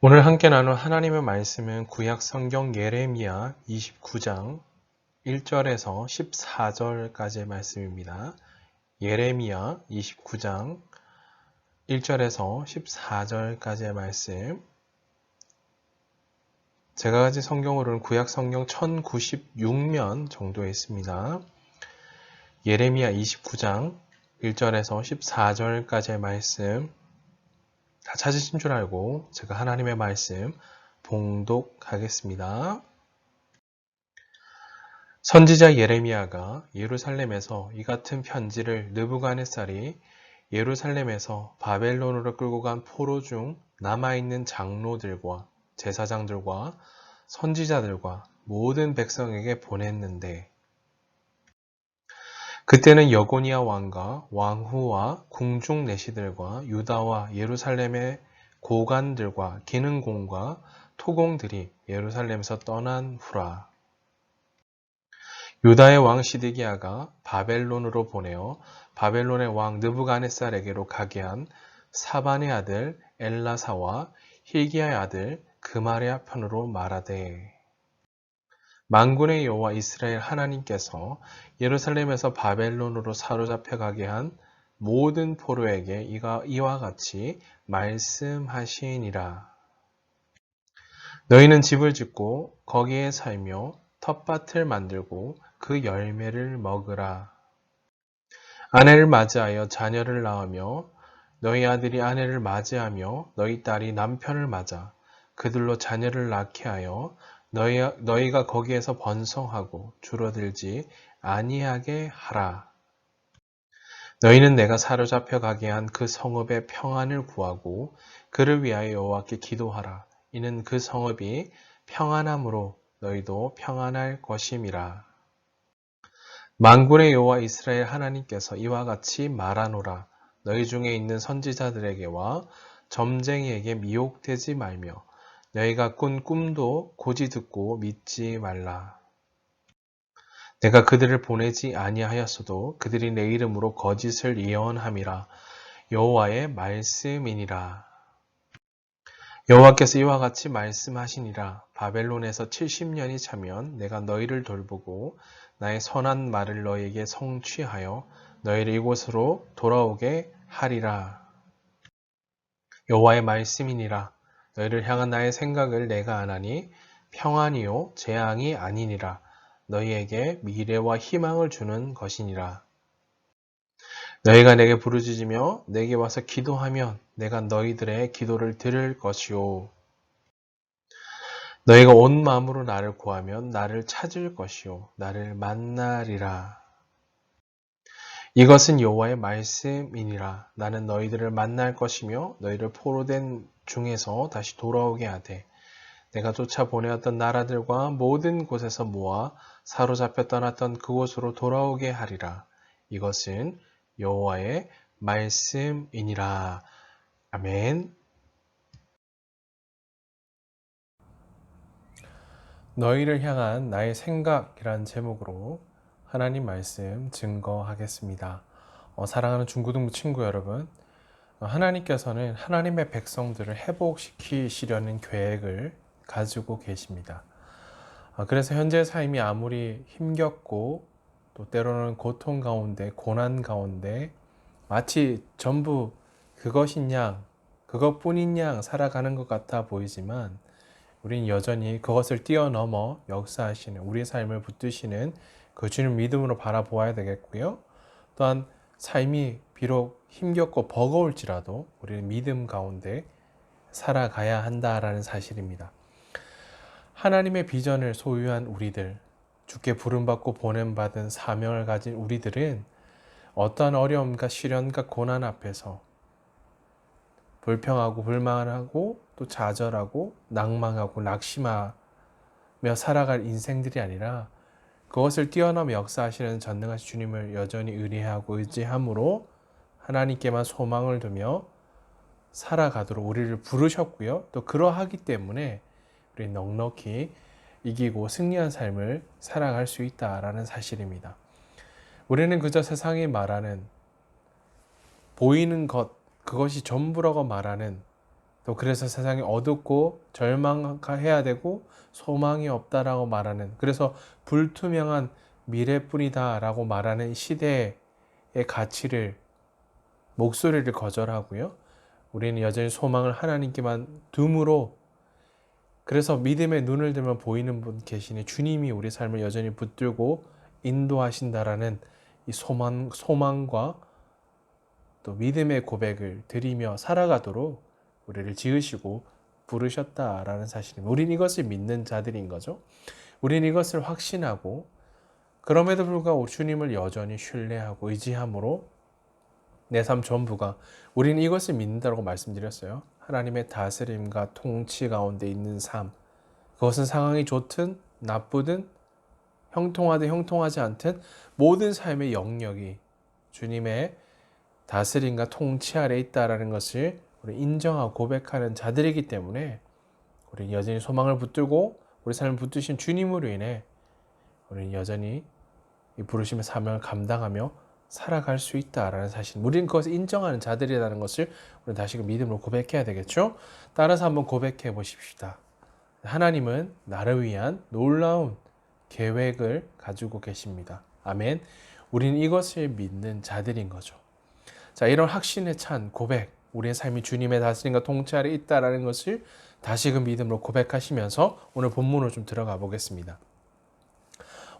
오늘 함께 나눌 하나님의 말씀은 구약 성경 예레미야 29장 1절에서 14절까지의 말씀입니다. 예레미야 29장 1절에서 14절까지의 말씀. 제가 가진 성경으로는 구약 성경 1096면 정도에 있습니다. 예레미야 29장 1절에서 14절까지의 말씀 다 찾으신 줄 알고 제가 하나님의 말씀 봉독하겠습니다. 선지자 예레미야가 예루살렘에서 이 같은 편지를 느부갓네살이 예루살렘에서 바벨론으로 끌고 간 포로 중 남아있는 장로들과 제사장들과 선지자들과 모든 백성에게 보냈는데, 그때는 여고니아 왕과 왕후와 궁중 내시들과 유다와 예루살렘의 고관들과 기능공과 토공들이 예루살렘에서 떠난 후라. 유다의 왕 시드기야가 바벨론으로 보내어 바벨론의 왕 느부갓네살에게로 가게 한 사반의 아들 엘라사와 힐기야의 아들 그마랴 편으로 말하되, 만군의 여호와 이스라엘 하나님께서 예루살렘에서 바벨론으로 사로잡혀 가게 한 모든 포로에게 이와 같이 말씀하시니라. 너희는 집을 짓고 거기에 살며 텃밭을 만들고 그 열매를 먹으라. 아내를 맞이하여 자녀를 낳으며 너희 아들이 아내를 맞이하며 너희 딸이 남편을 맞아 그들로 자녀를 낳게 하여 너희가 거기에서 번성하고 줄어들지 아니하게 하라. 너희는 내가 사로잡혀 가게 한 그 성읍의 평안을 구하고 그를 위하여 여호와께 기도하라. 이는 그 성읍이 평안함으로 너희도 평안할 것임이라. 만군의 여호와 이스라엘 하나님께서 이와 같이 말하노라. 너희 중에 있는 선지자들에게와 점쟁이에게 미혹되지 말며 너희가 꾼 꿈도 고지 듣고 믿지 말라. 내가 그들을 보내지 아니하였어도 그들이 내 이름으로 거짓을 예언함이라. 여호와의 말씀이니라. 여호와께서 이와 같이 말씀하시니라. 바벨론에서 70년이 차면 내가 너희를 돌보고 나의 선한 말을 너희에게 성취하여 너희를 이곳으로 돌아오게 하리라. 여호와의 말씀이니라. 너희를 향한 나의 생각을 내가 아나니 평안이요 재앙이 아니니라. 너희에게 미래와 희망을 주는 것이니라. 너희가 내게 부르짖으며 내게 와서 기도하면 내가 너희들의 기도를 들을 것이요. 너희가 온 마음으로 나를 구하면 나를 찾을 것이요 나를 만나리라. 이것은 여호와의 말씀이니라. 나는 너희들을 만날 것이며 너희를 포로된 중에서 다시 돌아오게 하되 내가 쫓아 보내었던 나라들과 모든 곳에서 모아 사로잡혀 떠났던 그곳으로 돌아오게 하리라. 이것은 여호와의 말씀이니라. 아멘. 너희를 향한 나의 생각이란 제목으로 하나님 말씀 증거하겠습니다. 사랑하는 중고등부 친구 여러분, 하나님께서는 하나님의 백성들을 회복시키시려는 계획을 가지고 계십니다. 그래서 현재 삶이 아무리 힘겹고 또 때로는 고통 가운데, 고난 가운데 마치 전부 그것인 양, 그것뿐인 양 살아가는 것 같아 보이지만 우리는 여전히 그것을 뛰어넘어 역사하시는, 우리의 삶을 붙드시는 그 주님 믿음으로 바라보아야 되겠고요. 또한 삶이 비록 힘겹고 버거울지라도 우리는 믿음 가운데 살아가야 한다라는 사실입니다. 하나님의 비전을 소유한 우리들, 주께 부름받고 보냄받은 사명을 가진 우리들은 어떠한 어려움과 시련과 고난 앞에서 불평하고 불만하고 또 좌절하고 낭망하고 낙심하며 살아갈 인생들이 아니라 그것을 뛰어넘어 역사하시는 전능하신 주님을 여전히 의뢰하고 의지함으로 하나님께만 소망을 두며 살아가도록 우리를 부르셨고요. 또 그러하기 때문에 우리 넉넉히 이기고 승리한 삶을 살아갈 수 있다라는 사실입니다. 우리는 그저 세상이 말하는 보이는 것, 그것이 전부라고 말하는 또 그래서 세상이 어둡고 절망해야 되고 소망이 없다라고 말하는, 그래서 불투명한 미래뿐이다라고 말하는 시대의 가치를, 목소리를 거절하고요. 우리는 여전히 소망을 하나님께만 둠으로, 그래서 믿음의 눈을 들면 보이는 분 계시니 주님이 우리 삶을 여전히 붙들고 인도하신다라는 이 소망과 또 믿음의 고백을 드리며 살아가도록 우리를 지으시고 부르셨다라는 사실입니다. 우린 이것을 믿는 자들인 거죠. 우린 이것을 확신하고, 그럼에도 불구하고 주님을 여전히 신뢰하고 의지함으로 내 삶 전부가, 우리는 이것을 믿는다고 말씀드렸어요. 하나님의 다스림과 통치 가운데 있는 삶, 그것은 상황이 좋든 나쁘든 형통하든 형통하지 않든 모든 삶의 영역이 주님의 다스림과 통치 아래 있다라는 것을 우리 인정하고 고백하는 자들이기 때문에 우리는 여전히 소망을 붙들고 우리 삶을 붙드신 주님으로 인해 우리는 여전히 이 부르심의 사명을 감당하며 살아갈 수 있다라는 사실, 우리는 그것을 인정하는 자들이라는 것을 우리는 다시금 믿음으로 고백해야 되겠죠. 따라서 한번 고백해 보십시다. 하나님은 나를 위한 놀라운 계획을 가지고 계십니다. 아멘. 우리는 이것을 믿는 자들인 거죠. 자, 이런 확신에 찬 고백, 우리의 삶이 주님의 다스림과 통치 아래 있다라는 것을 다시금 믿음으로 고백하시면서 오늘 본문으로 좀 들어가 보겠습니다.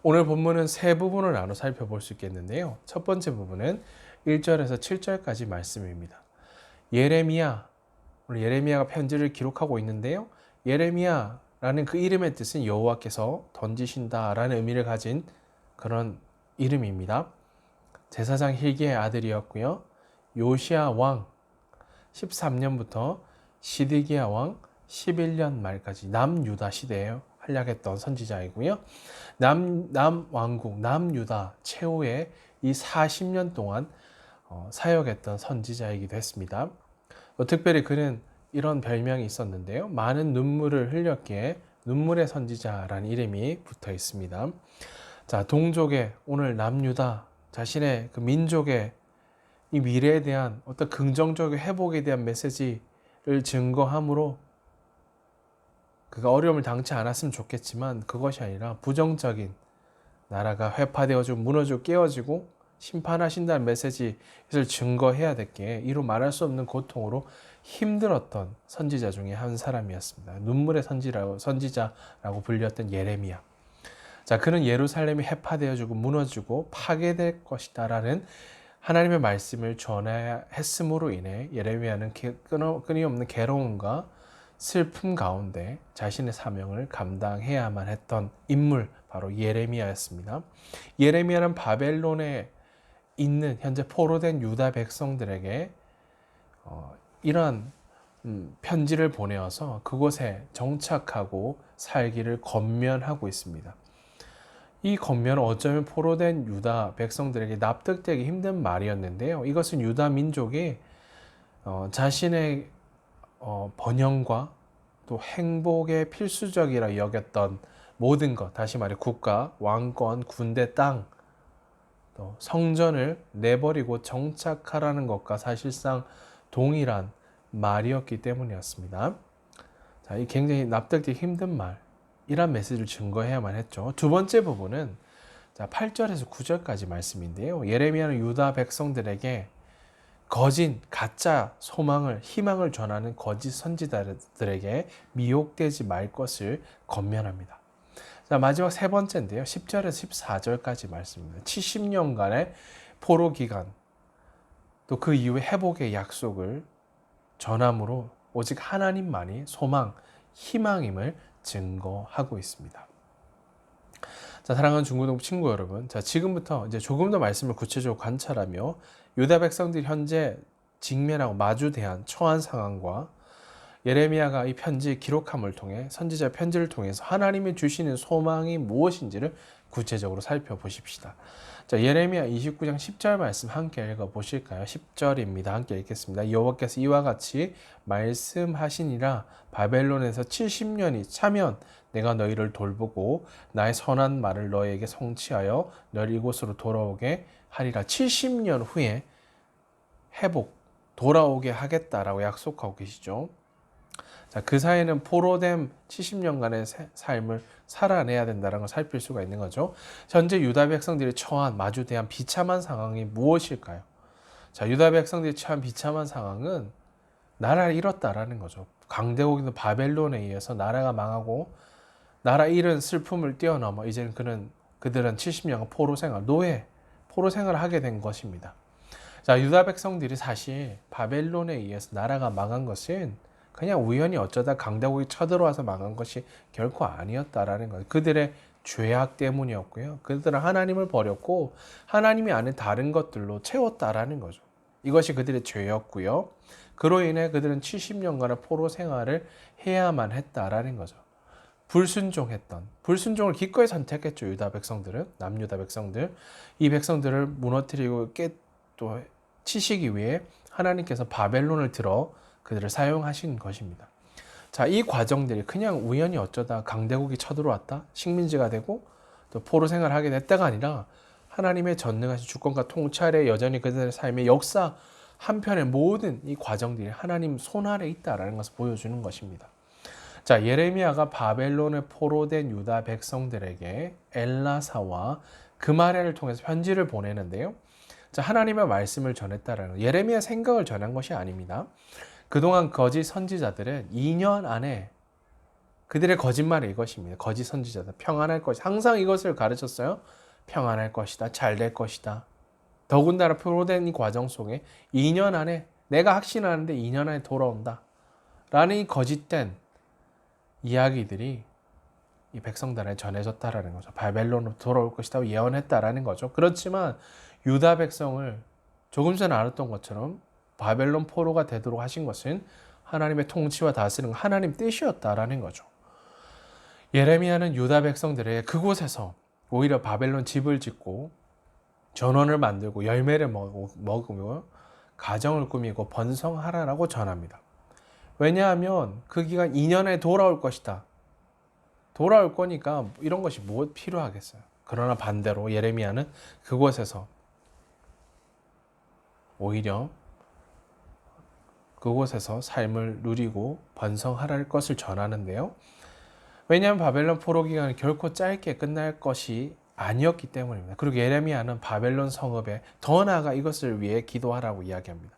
오늘 본문은 세 부분을 나눠 살펴볼 수 있겠는데요. 첫 번째 부분은 1절에서 7절까지 말씀입니다. 예레미야, 오늘 예레미야가 편지를 기록하고 있는데요. 예레미야라는 그 이름의 뜻은 여호와께서 던지신다라는 의미를 가진 그런 이름입니다. 제사장 hil기야의 아들이었고요. 요시야 왕 13년부터 시드기야 왕 11년 말까지 남유다 시대에 활약했던 선지자이고요. 남왕국 남유다 최후의 이 40년 동안 사역했던 선지자이기도 했습니다. 특별히 그는 이런 별명이 있었는데요. 많은 눈물을 흘렸기에 눈물의 선지자라는 이름이 붙어 있습니다. 자, 동족의 오늘 남유다 자신의 그 민족의 이 미래에 대한 어떤 긍정적인 회복에 대한 메시지를 증거함으로 그가 어려움을 당치 않았으면 좋겠지만 그것이 아니라 부정적인, 나라가 회파되어지고 무너지고 깨어지고 심판하신다는 메시지를 증거해야 됐기에 이루 말할 수 없는 고통으로 힘들었던 선지자 중에 한 사람이었습니다. 눈물의 선지자라고 불렸던 예레미야. 자, 그는 예루살렘이 회파되어지고 무너지고 파괴될 것이다라는 하나님의 말씀을 전했음으로 인해 예레미야는 끊임없는 괴로움과 슬픔 가운데 자신의 사명을 감당해야만 했던 인물, 바로 예레미야였습니다. 예레미야는 바벨론에 있는 현재 포로된 유다 백성들에게 이러한 편지를 보내어서 그곳에 정착하고 살기를 권면하고 있습니다. 이 권면은 어쩌면 포로된 유다 백성들에게 납득되기 힘든 말이었는데요. 이것은 유다 민족이 자신의 번영과 또 행복의 필수적이라 여겼던 모든 것, 다시 말해 국가, 왕권, 군대, 땅, 또 성전을 내버리고 정착하라는 것과 사실상 동일한 말이었기 때문이었습니다. 자, 이 굉장히 납득되기 힘든 말, 이런 메시지를 증거해야만 했죠. 두 번째 부분은 8절에서 9절까지 말씀인데요. 예레미야는 유다 백성들에게 거짓, 가짜 소망을, 희망을 전하는 거짓 선지자들에게 미혹되지 말 것을 권면합니다. 자, 마지막 세 번째인데요. 10절에서 14절까지 말씀입니다. 70년간의 포로 기간, 또 그 이후에 회복의 약속을 전함으로 오직 하나님만이 소망, 희망임을 증거하고 있습니다. 자, 사랑하는 중고등부 친구 여러분, 자, 지금부터 이제 조금 더 말씀을 구체적으로 관찰하며 유다 백성들이 현재 직면하고 마주대한 처한 상황과 예레미야가 이 편지 기록함을 통해, 선지자 편지를 통해서 하나님이 주시는 소망이 무엇인지를 구체적으로 살펴보십시다. 자, 예레미야 29장 10절 말씀 함께 읽어보실까요? 10절입니다. 함께 읽겠습니다. 여호와께서 이와 같이 말씀하시니라. 바벨론에서 70년이 차면 내가 너희를 돌보고 나의 선한 말을 너희에게 성취하여 너를 이곳으로 돌아오게 하리라. 70년 후에 회복, 돌아오게 하겠다라고 약속하고 계시죠. 자, 그 사이에는 포로된 70년간의 삶을 살아내야 된다는 걸 살필 수가 있는 거죠. 현재 유다 백성들이 처한 마주대한 비참한 상황이 무엇일까요? 자, 유다 백성들이 처한 비참한 상황은 나라를 잃었다라는 거죠. 강대국인 바벨론에 의해서 나라가 망하고 나라 잃은 슬픔을 뛰어넘어 이제는 그들은 70년간 포로 생활, 포로 생활을 하게 된 것입니다. 자, 유다 백성들이 사실 바벨론에 의해서 나라가 망한 것은 그냥 우연히 어쩌다 강대국이 쳐들어와서 망한 것이 결코 아니었다라는 거예요. 그들의 죄악 때문이었고요. 그들은 하나님을 버렸고 하나님이 아닌 다른 것들로 채웠다라는 거죠. 이것이 그들의 죄였고요. 그로 인해 그들은 70년간의 포로 생활을 해야만 했다라는 거죠. 불순종을 기꺼이 선택했죠. 유다 백성들은, 남유다 백성들. 이 백성들을 무너뜨리고 또 치시기 위해 하나님께서 바벨론을 들어 그들을 사용하신 것입니다. 자, 이 과정들이 그냥 우연히 어쩌다 강대국이 쳐들어왔다, 식민지가 되고 또 포로 생활을 하게 됐다가 아니라 하나님의 전능하신 주권과 통찰에 여전히 그들의 삶의 역사 한편의 모든 이 과정들이 하나님 손 아래 있다라는 것을 보여주는 것입니다. 자, 예레미야가 바벨론에 포로된 유다 백성들에게 엘라사와 그마레를 통해서 편지를 보내는데요. 자, 하나님의 말씀을 전했다라는 예레미야 생각을 전한 것이 아닙니다. 그동안 거짓 선지자들은 2년 안에 그들의 거짓말이 이것입니다. 거짓 선지자들 평안할 것이 항상 이것을 가르쳤어요. 평안할 것이다. 잘 될 것이다. 더군다나 포로된 이 과정 속에 2년 안에 내가 확신하는데 2년 안에 돌아온다. 라는 이 거짓된 이야기들이 이 백성들에 전해졌다라는 거죠. 바벨론으로 돌아올 것이라고 예언했다라는 거죠. 그렇지만 유다 백성을 조금 전에 알았던 것처럼 바벨론 포로가 되도록 하신 것은 하나님의 통치와 다스리는 하나님 뜻이었다라는 거죠. 예레미야는 유다 백성들에게 그곳에서 오히려 바벨론 집을 짓고 전원을 만들고 열매를 먹으며 가정을 꾸미고 번성하라라고 전합니다. 왜냐하면 그 기간 2년에 돌아올 것이다. 돌아올 거니까 이런 것이 뭐 필요하겠어요. 그러나 반대로 예레미야는 그곳에서 오히려 그곳에서 삶을 누리고 번성하라는 것을 전하는데요. 왜냐하면 바벨론 포로 기간은 결코 짧게 끝날 것이 아니었기 때문입니다. 그리고 예레미야는 바벨론 성읍에 더 나아가 이것을 위해 기도하라고 이야기합니다.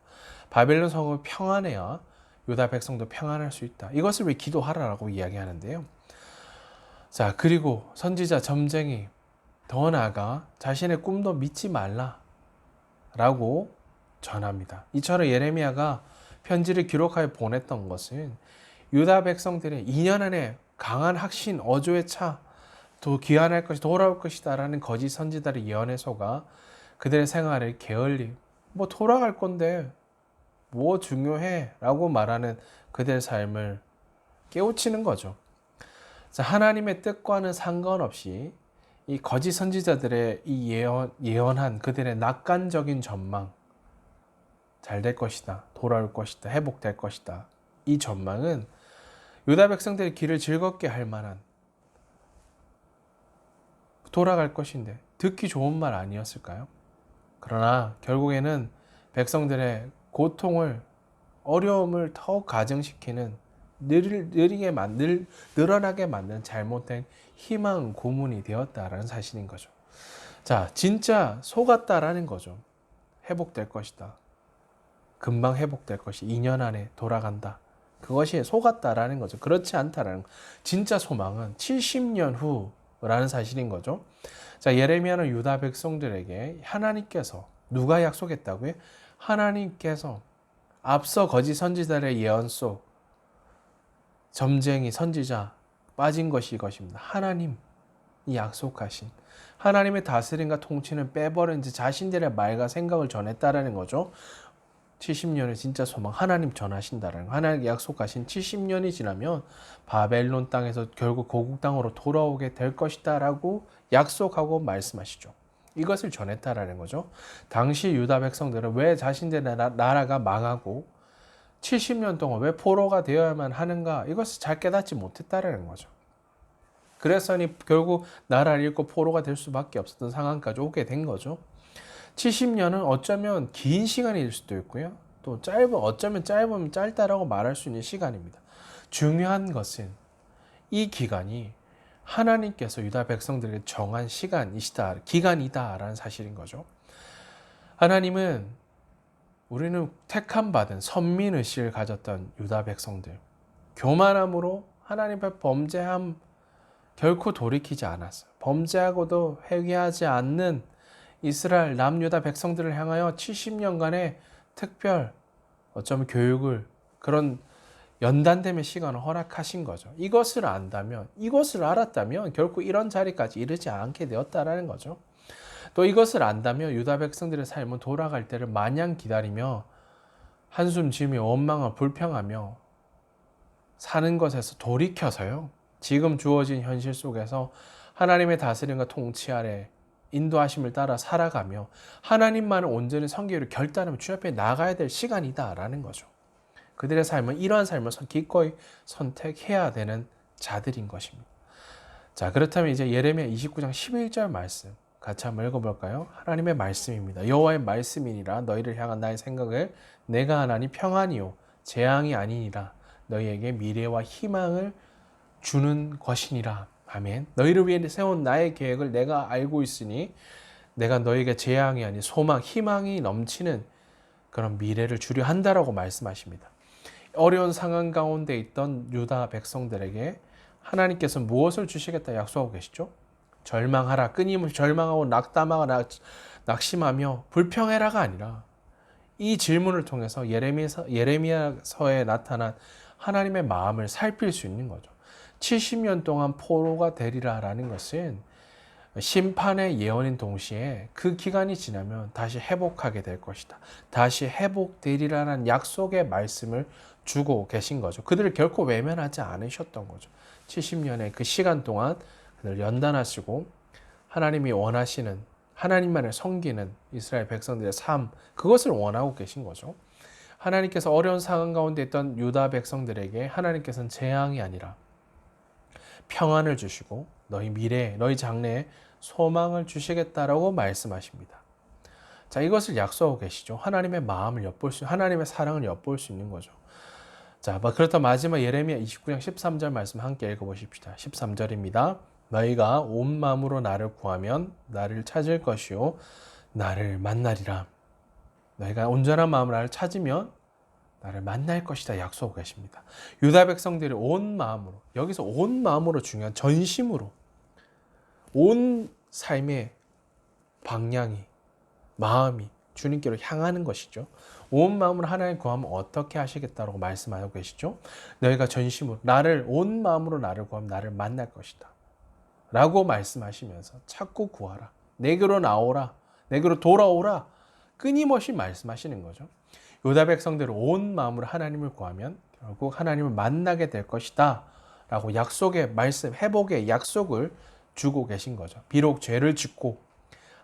바벨론 성읍이 평안해야 유다 백성도 평안할 수 있다. 이것을 위해 기도하라고 이야기하는데요. 자, 그리고 선지자 점쟁이 더 나아가 자신의 꿈도 믿지 말라라고 전합니다. 이처럼 예레미야가 편지를 기록하여 보냈던 것은 유다 백성들의 2년 안에 강한 확신, 어조에 차, 또 귀환할 것이 돌아올 것이다 라는 거짓 선지자들의 예언에 속아 그들의 생활을 게을리, 뭐 돌아갈 건데 뭐 중요해 라고 말하는 그들의 삶을 깨우치는 거죠. 자, 하나님의 뜻과는 상관없이 이 거짓 선지자들의 이 예언한 그들의 낙관적인 전망, 잘 될 것이다, 돌아올 것이다, 회복될 것이다. 이 전망은 유다 백성들의 길을 즐겁게 할 만한 돌아갈 것인데 듣기 좋은 말 아니었을까요? 그러나 결국에는 백성들의 고통을 어려움을 더욱 가증시키는 늘어나게 만드는 잘못된 희망 고문이 되었다라는 사실인 거죠. 자, 진짜 속았다라는 거죠. 회복될 것이다. 금방 회복될 것이 2년 안에 돌아간다. 그것이 속았다라는 거죠. 그렇지 않다라는 거. 진짜 소망은 70년 후라는 사실인 거죠. 자, 예레미야는 유다 백성들에게 하나님께서 누가 약속했다고요? 하나님께서 앞서 거짓 선지자의 예언 속 점쟁이 선지자 빠진 것이 이것입니다. 하나님이 약속하신 하나님의 다스림과 통치는 빼버린 지 자신들의 말과 생각을 전했다라는 거죠. 70년의 진짜 소망 하나님 전하신다라는 거. 하나님께 약속하신 70년이 지나면 바벨론 땅에서 결국 고국 땅으로 돌아오게 될 것이다 라고 약속하고 말씀하시죠. 이것을 전했다라는 거죠. 당시 유다 백성들은 왜 자신들의 나라가 망하고 70년 동안 왜 포로가 되어야만 하는가, 이것을 잘 깨닫지 못했다라는 거죠. 그래서니 결국 나라를 잃고 포로가 될 수밖에 없었던 상황까지 오게 된 거죠. 70년은 어쩌면 긴 시간일 수도 있고요. 또 어쩌면 짧으면 짧다라고 말할 수 있는 시간입니다. 중요한 것은 이 기간이 하나님께서 유다 백성들에게 정한 기간이다라는 사실인 거죠. 하나님은 우리는 택함 받은 선민 의식을 가졌던 유다 백성들, 교만함으로 하나님 앞에 범죄함 결코 돌이키지 않았어요. 범죄하고도 회개하지 않는 이스라엘 남유다 백성들을 향하여 70년간의 특별 어쩌면 교육을 그런 연단됨의 시간을 허락하신 거죠. 이것을 알았다면 결코 이런 자리까지 이르지 않게 되었다라는 거죠. 또 이것을 안다면 유다 백성들의 삶은 돌아갈 때를 마냥 기다리며 한숨 지으며 원망하며 불평하며 사는 것에서 돌이켜서요. 지금 주어진 현실 속에서 하나님의 다스림과 통치 아래 인도하심을 따라 살아가며 하나님만을 온전히 섬기기로 결단하며 주 앞에 나가야 될 시간이다라는 거죠. 그들의 삶은 이러한 삶을 기꺼이 선택해야 되는 자들인 것입니다. 자, 그렇다면 이제 예레미야 29장 11절 말씀 같이 한번 읽어볼까요? 하나님의 말씀입니다. 여호와의 말씀이니라 너희를 향한 나의 생각을 내가 하나니 평안이요 재앙이 아니니라 너희에게 미래와 희망을 주는 것이니라. 아멘. 너희를 위해 세운 나의 계획을 내가 알고 있으니 내가 너희에게 재앙이 아닌 소망, 희망이 넘치는 그런 미래를 주려 한다라고 말씀하십니다. 어려운 상황 가운데 있던 유다 백성들에게 하나님께서 무엇을 주시겠다 약속하고 계시죠? 절망하라, 끊임없이 절망하고 낙담하고 낙심하며 불평해라가 아니라 이 질문을 통해서 예레미야서에 나타난 하나님의 마음을 살필 수 있는 거죠. 70년 동안 포로가 되리라라는 것은 심판의 예언인 동시에 그 기간이 지나면 다시 회복하게 될 것이다. 다시 회복되리라는 약속의 말씀을 주고 계신 거죠. 그들을 결코 외면하지 않으셨던 거죠. 70년의 그 시간 동안 그들을 연단하시고 하나님이 원하시는 하나님만을 섬기는 이스라엘 백성들의 삶, 그것을 원하고 계신 거죠. 하나님께서 어려운 상황 가운데 있던 유다 백성들에게 하나님께서는 재앙이 아니라 평안을 주시고 너희 미래에, 너희 장래에 소망을 주시겠다라고 말씀하십니다. 자, 이것을 약속하고 계시죠. 하나님의 마음을 하나님의 사랑을 엿볼 수 있는 거죠. 자, 그렇다 마지막 예레미야 29장 13절 말씀 함께 읽어보십시다. 13절입니다. 너희가 온 마음으로 나를 구하면 나를 찾을 것이요 나를 만나리라. 너희가 온전한 마음으로 나를 찾으면 나를 만날 것이다 약속하고 계십니다. 유다 백성들이 온 마음으로, 여기서 온 마음으로 중요한 전심으로 온 삶의 방향이, 마음이 주님께로 향하는 것이죠. 온 마음으로 하나님 구하면 어떻게 하시겠다고 말씀하고 계시죠. 너희가 전심으로 온 마음으로 나를 구하면 나를 만날 것이다 라고 말씀하시면서 찾고 구하라, 내게로 나오라, 내게로 돌아오라, 끊임없이 말씀하시는 거죠. 유다 백성들은 온 마음으로 하나님을 구하면 결국 하나님을 만나게 될 것이다 라고 약속의 말씀, 회복의 약속을 주고 계신 거죠. 비록 죄를 짓고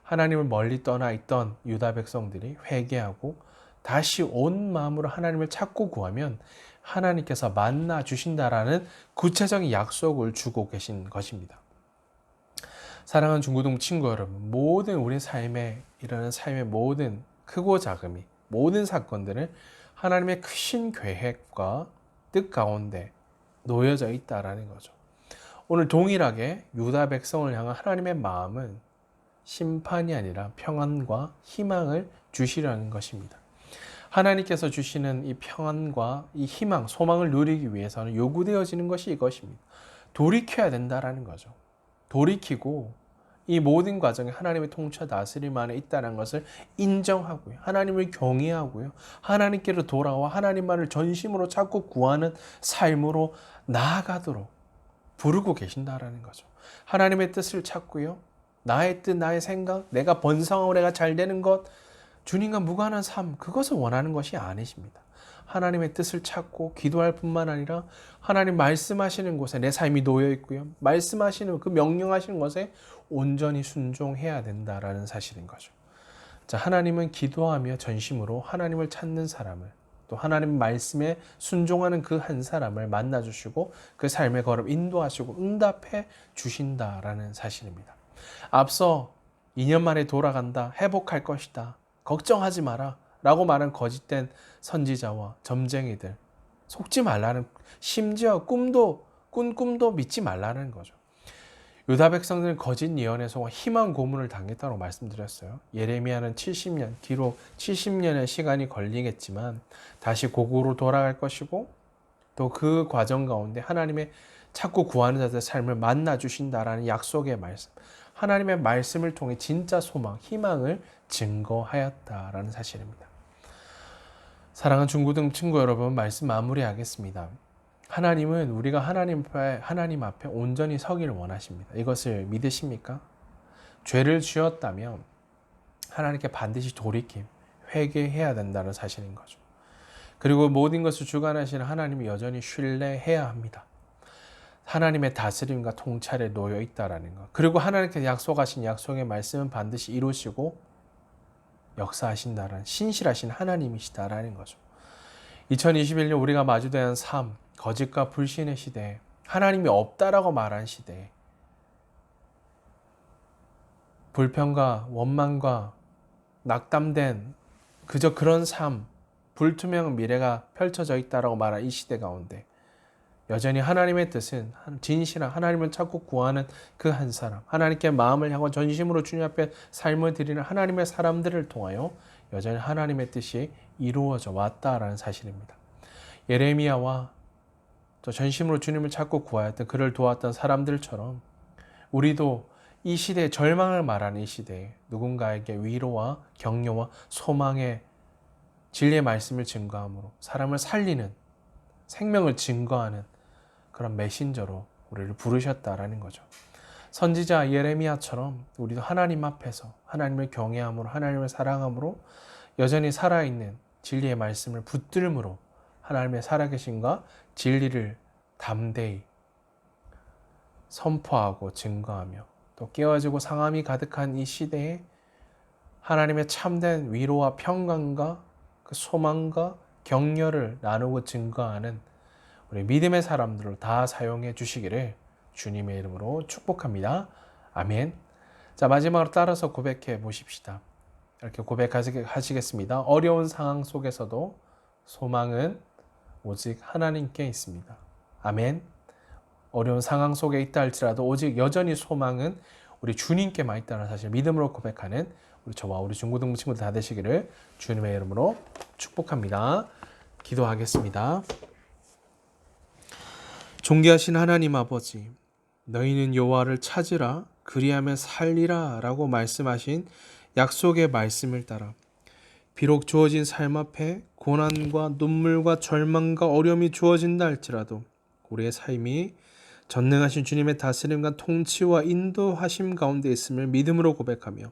하나님을 멀리 떠나 있던 유다 백성들이 회개하고 다시 온 마음으로 하나님을 찾고 구하면 하나님께서 만나 주신다라는 구체적인 약속을 주고 계신 것입니다. 사랑하는 중고등 친구 여러분, 모든 우리 삶에 일어나는 삶의 모든 크고 작음이, 모든 사건들은 하나님의 크신 계획과 뜻 가운데 놓여져 있다라는 거죠. 오늘 동일하게 유다 백성을 향한 하나님의 마음은 심판이 아니라 평안과 희망을 주시려는 것입니다. 하나님께서 주시는 이 평안과 이 희망, 소망을 누리기 위해서는 요구되어지는 것이 이것입니다. 돌이켜야 된다라는 거죠. 돌이키고 이 모든 과정에 하나님의 통치 다스림 안에 있다는 것을 인정하고요. 하나님을 경외하고요. 하나님께로 돌아와 하나님만을 전심으로 찾고 구하는 삶으로 나아가도록 부르고 계신다라는 거죠. 하나님의 뜻을 찾고요. 나의 뜻, 나의 생각, 내가 번성하고 내가 잘 되는 것, 주님과 무관한 삶, 그것을 원하는 것이 아니십니다. 하나님의 뜻을 찾고 기도할 뿐만 아니라 하나님 말씀하시는 곳에 내 삶이 놓여 있고요. 말씀하시는 그 명령하시는 것에 온전히 순종해야 된다라는 사실인 거죠. 자, 하나님은 기도하며 전심으로 하나님을 찾는 사람을, 또 하나님 말씀에 순종하는 그 한 사람을 만나 주시고 그 삶의 걸음 인도하시고 응답해 주신다라는 사실입니다. 앞서 2년 만에 돌아간다, 회복할 것이다, 걱정하지 마라 라고 말하는 거짓된 선지자와 점쟁이들, 속지 말라는, 심지어 꾼 꿈도 믿지 말라는 거죠. 유다 백성들은 거짓 예언에 속아 희망 고문을 당했다고 말씀드렸어요. 예레미야는 70년, 뒤로 70년의 시간이 걸리겠지만 다시 고국으로 돌아갈 것이고, 또 그 과정 가운데 하나님의 자꾸 구하는 자들의 삶을 만나 주신다라는 약속의 말씀, 하나님의 말씀을 통해 진짜 소망, 희망을 증거하였다라는 사실입니다. 사랑하는 중고등 친구 여러분, 말씀 마무리하겠습니다. 하나님은 우리가 하나님 앞에 온전히 서기를 원하십니다. 이것을 믿으십니까? 죄를 지었다면 하나님께 반드시 돌이킴, 회개해야 된다는 사실인 거죠. 그리고 모든 것을 주관하시는 하나님이 여전히 신뢰해야 합니다. 하나님의 다스림과 통찰에 놓여 있다라는 것. 그리고 하나님께서 약속하신 약속의 말씀은 반드시 이루시고 역사하신다라는 신실하신 하나님이시다라는 거죠. 2021년 우리가 마주대한 삶, 거짓과 불신의 시대에, 하나님이 없다라고 말한 시대에, 불평과 원망과 낙담된 그저 그런 삶, 불투명한 미래가 펼쳐져 있다라고 말한 이 시대 가운데 여전히 하나님의 뜻은 진실한 하나님을 찾고 구하는 그 한 사람, 하나님께 마음을 향하고 전심으로 주님 앞에 삶을 드리는 하나님의 사람들을 통하여 여전히 하나님의 뜻이 이루어져 왔다라는 사실입니다. 예레미야와 또 전심으로 주님을 찾고 구하였던, 그를 도왔던 사람들처럼 우리도 이 시대의 절망을 말하는 이 시대에 누군가에게 위로와 격려와 소망의 진리의 말씀을 증거함으로 사람을 살리는, 생명을 증거하는 그런 메신저로 우리를 부르셨다라는 거죠. 선지자 예레미야처럼 우리도 하나님 앞에서 하나님을 경외함으로, 하나님을 사랑함으로 여전히 살아있는 진리의 말씀을 붙들므로 하나님의 살아계심과 진리를 담대히 선포하고 증거하며 또 깨어지고 상함이 가득한 이 시대에 하나님의 참된 위로와 평강과 그 소망과 격려를 나누고 증거하는 우리 믿음의 사람들을 다 사용해 주시기를 주님의 이름으로 축복합니다. 아멘. 자, 마지막으로 따라서 고백해 보십시다. 이렇게 고백하시겠습니다. 어려운 상황 속에서도 소망은 오직 하나님께 있습니다. 아멘. 어려운 상황 속에 있다 할지라도 오직 여전히 소망은 우리 주님께만 있다는 사실 믿음으로 고백하는 우리 저와 우리 중고등 친구들 다 되시기를 주님의 이름으로 축복합니다. 기도하겠습니다. 존귀하신 하나님 아버지, 너희는 여호와를 찾으라 그리하면 살리라 라고 말씀하신 약속의 말씀을 따라 비록 주어진 삶 앞에 고난과 눈물과 절망과 어려움이 주어진다 할지라도 우리의 삶이 전능하신 주님의 다스림과 통치와 인도하심 가운데 있음을 믿음으로 고백하며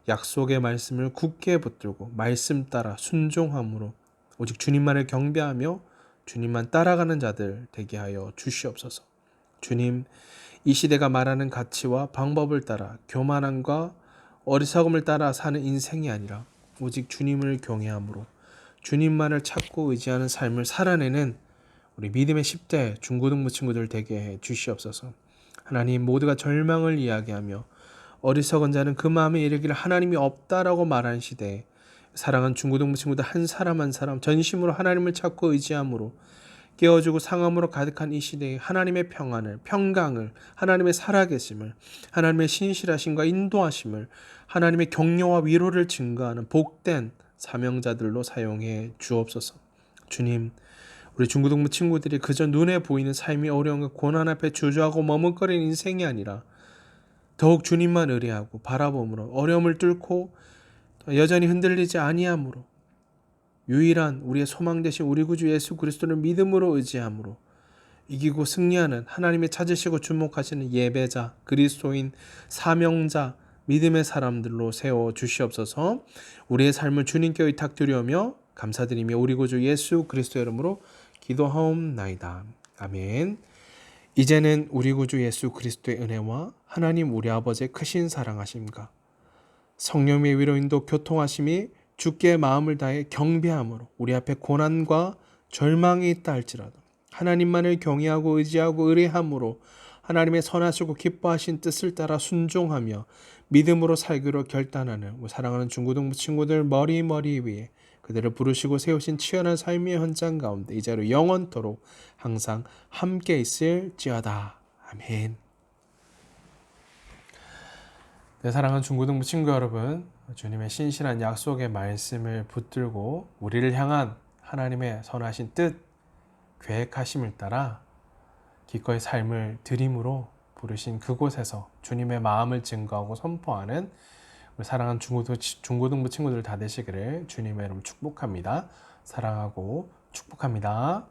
약속의 말씀을 굳게 붙들고 말씀 따라 순종함으로 오직 주님만을 경배하며 주님만 따라가는 자들 되게 하여 주시옵소서. 주님, 이 시대가 말하는 가치와 방법을 따라 교만함과 어리석음을 따라 사는 인생이 아니라 오직 주님을 경외함으로 주님만을 찾고 의지하는 삶을 살아내는 우리 믿음의 10대 중고등부 친구들 되게 해 주시옵소서. 하나님, 모두가 절망을 이야기하며 어리석은 자는 그 마음에 이르기를 하나님이 없다라고 말하는 시대에 사랑하는 중고등부 친구들 한 사람 한 사람 전심으로 하나님을 찾고 의지함으로 깨어지고 상함으로 가득한 이 시대에 하나님의 평안을, 평강을, 하나님의 살아계심을, 하나님의 신실하심과 인도하심을, 하나님의 격려와 위로를 증거하는 복된 사명자들로 사용해 주옵소서. 주님, 우리 중고등부 친구들이 그저 눈에 보이는 삶이 어려운 고난 앞에 주저하고 머뭇거리는 인생이 아니라 더욱 주님만 의뢰하고 바라봄으로 어려움을 뚫고 여전히 흔들리지 아니함으로 유일한 우리의 소망 되신 우리 구주 예수 그리스도를 믿음으로 의지함으로 이기고 승리하는 하나님의 찾으시고 주목하시는 예배자, 그리스도인, 사명자, 믿음의 사람들로 세워 주시옵소서. 우리의 삶을 주님께 의탁드리며 감사드리며 우리 구주 예수 그리스도 이름으로 기도하옵나이다. 아멘. 이제는 우리 구주 예수 그리스도의 은혜와 하나님 우리 아버지의 크신 사랑하심과 성령의 위로 인도 교통하심이 주께 마음을 다해 경배함으로 우리 앞에 고난과 절망이 있다 할지라도 하나님만을 경외하고 의지하고 의뢰함으로 하나님의 선하시고 기뻐하신 뜻을 따라 순종하며 믿음으로 살기로 결단하는 사랑하는 중고등부 친구들 머리 위에 그들을 부르시고 세우신 치열한 삶의 현장 가운데 이제로 영원토록 항상 함께 있을지어다. 아멘. 내 사랑하는 중고등부 친구 여러분, 주님의 신실한 약속의 말씀을 붙들고 우리를 향한 하나님의 선하신 뜻, 계획하심을 따라 기꺼이 삶을 드림으로 부르신 그곳에서 주님의 마음을 증거하고 선포하는 우리 사랑하는 중고등부 친구들 다 되시기를 주님의 이름으로 축복합니다. 사랑하고 축복합니다.